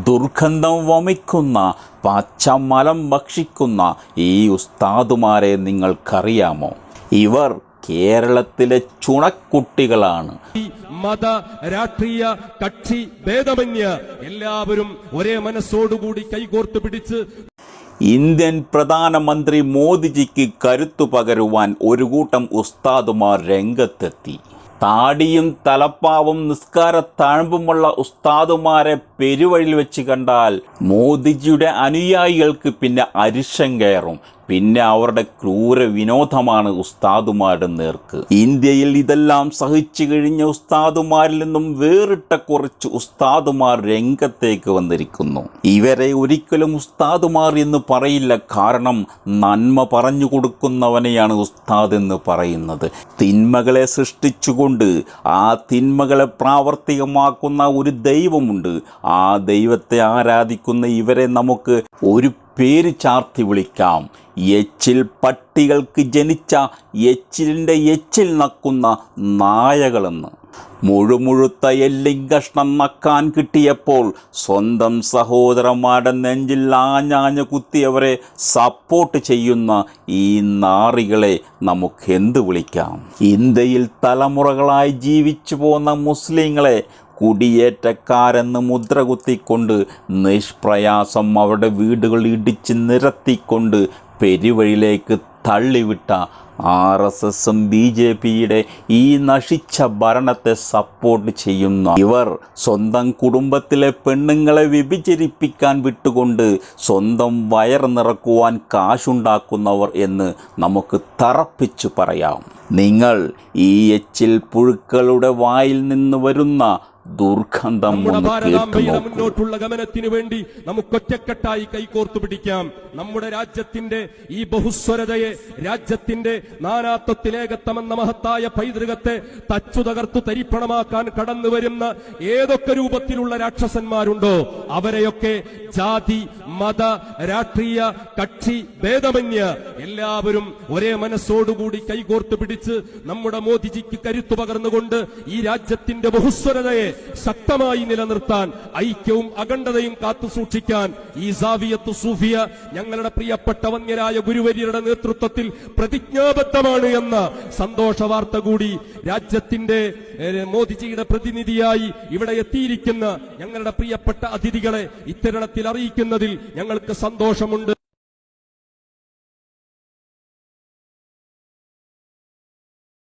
ദുർഗന്ധം വമിക്കുന്ന പച്ചമലം ഭക്ഷിക്കുന്ന ഈ ഉസ്താദുമാരെ നിങ്ങൾക്കറിയാമോ? ഇവർ കേരളത്തിലെ ചുണക്കുട്ടികളാണ്. മത രാഷ്ട്രീയ കക്ഷി ഭേദമന്യേ എല്ലാവരും ഒരേ മനസ്സോടുകൂടി കൈകോർത്ത് പിടിച്ച് ഇന്ത്യൻ പ്രധാനമന്ത്രി മോദിജിക്ക് കരുത്തു പകരുവാൻ ഒരു കൂട്ടം ഉസ്താദുമാർ രംഗത്തെത്തി. താടിയും തലപ്പാവും നിസ്കാര തഴമ്പുമുള്ള ഉസ്താദുമാരെ പെരുവഴിയിൽ വെച്ച് കണ്ടാൽ മോദിജിയുടെ അനുയായികൾക്ക് പിന്നെ അരിശം കയറും. പിന്നെ അവരുടെ ക്രൂര വിനോദമാണ് ഉസ്താദുമാരുടെ നേർക്ക്. ഇന്ത്യയിൽ ഇതെല്ലാം സഹിച്ചു കഴിഞ്ഞ ഉസ്താദുമാരിൽ നിന്നും വേറിട്ട കുറച്ച് ഉസ്താദുമാർ രംഗത്തേക്ക് വന്നിരിക്കുന്നു. ഇവരെ ഒരിക്കലും ഉസ്താദുമാർ എന്ന് പറയില്ല. കാരണം നന്മ പറഞ്ഞു കൊടുക്കുന്നവനെയാണ് ഉസ്താദ് എന്ന് പറയുന്നത്. തിന്മകളെ സൃഷ്ടിച്ചുകൊണ്ട് ആ തിന്മകളെ പ്രാവർത്തികമാക്കുന്ന ഒരു ദൈവമുണ്ട്. ആ ദൈവത്തെ ആരാധിക്കുന്ന ഇവരെ നമുക്ക് ഒരു പേര് ചാർത്തി വിളിക്കാം. എച്ചിൽ പട്ടികൾക്ക് ജനിച്ച എച്ചിലിൻ്റെ എച്ചിൽ നക്കുന്ന നായകളെന്ന്. മുഴുമുഴുത്ത എല്ലിങ്കഷ്ണം നക്കാൻ കിട്ടിയപ്പോൾ സ്വന്തം സഹോദരന്മാരുടെ നെഞ്ചിൽ ആഞ്ഞാഞ്ഞ് കുത്തിയവരെ സപ്പോർട്ട് ചെയ്യുന്ന ഈ നാറികളെ നമുക്കെന്ത് വിളിക്കാം? ഇന്ത്യയിൽ തലമുറകളായി ജീവിച്ചു പോന്ന മുസ്ലിങ്ങളെ കുടിയേറ്റക്കാരെന്ന് മുദ്ര കുത്തിക്കൊണ്ട് നിഷ്പ്രയാസം അവരുടെ വീടുകൾ ഇടിച്ച് നിരത്തിക്കൊണ്ട് പെരുവഴിയിലേക്ക് തള്ളിവിട്ട RSSും BJPയുടെ ഈ നശിച്ച ഭരണത്തെ സപ്പോർട്ട് ചെയ്യുന്ന ഇവർ സ്വന്തം കുടുംബത്തിലെ പെണ്ണുങ്ങളെ വ്യഭിചരിപ്പിക്കാൻ വിട്ടുകൊണ്ട് സ്വന്തം വയർ നിറക്കുവാൻ കാശുണ്ടാക്കുന്നവർ എന്ന് നമുക്ക് തറപ്പിച്ചു പറയാം. നിങ്ങൾ ഈ എച്ചിൽ പുഴുക്കളുടെ വായിൽ നിന്ന് വരുന്ന ദുർഗന്ധം മുന്നോട്ടുള്ള ഗമനത്തിനു വേണ്ടി നമുക്കൊറ്റക്കെട്ടായി കൈകോർത്തു പിടിക്കാം. നമ്മുടെ രാജ്യത്തിന്റെ ഈ ബഹുസ്വരതയെ, രാജ്യത്തിന്റെ നാനാത്വത്തിലേകത്വമെന്ന മഹത്തായ പൈതൃകത്തെ തച്ചു തകർത്തു തരിപ്പണമാക്കാൻ കടന്നു വരുന്ന ഏതൊക്കെ രൂപത്തിലുള്ള രാക്ഷസന്മാരുണ്ടോ അവരെയൊക്കെ ജാതി മത രാഷ്ട്രീയ കക്ഷി ഭേദമന്യേ എല്ലാവരും ഒരേ മനസ്സോടുകൂടി കൈകോർത്ത് പിടിച്ച് നമ്മുടെ മോദിജിക്ക് കരുത്തു പകർന്നുകൊണ്ട് ഈ രാജ്യത്തിന്റെ ബഹുസ്വരതയെ ശക്തമായി നിലനിർത്താൻ, ഐക്യവും അഖണ്ഡതയും കാത്തു സൂക്ഷിക്കാൻ ഈ സാവിയത്ത് സൂഫിയ ഞങ്ങളുടെ പ്രിയപ്പെട്ട വന്യരായ ഗുരുവര്യരുടെ നേതൃത്വത്തിൽ പ്രതിജ്ഞാബദ്ധമാണ് എന്ന സന്തോഷ വാർത്ത കൂടി രാജ്യത്തിന്റെ മോദിജിയുടെ പ്രതിനിധിയായി ഇവിടെ എത്തിയിരിക്കുന്ന ഞങ്ങളുടെ പ്രിയപ്പെട്ട അതിഥികളെ ഇത്തരണത്തിൽ അറിയിക്കുന്നതിൽ ഞങ്ങൾക്ക് സന്തോഷമുണ്ട്.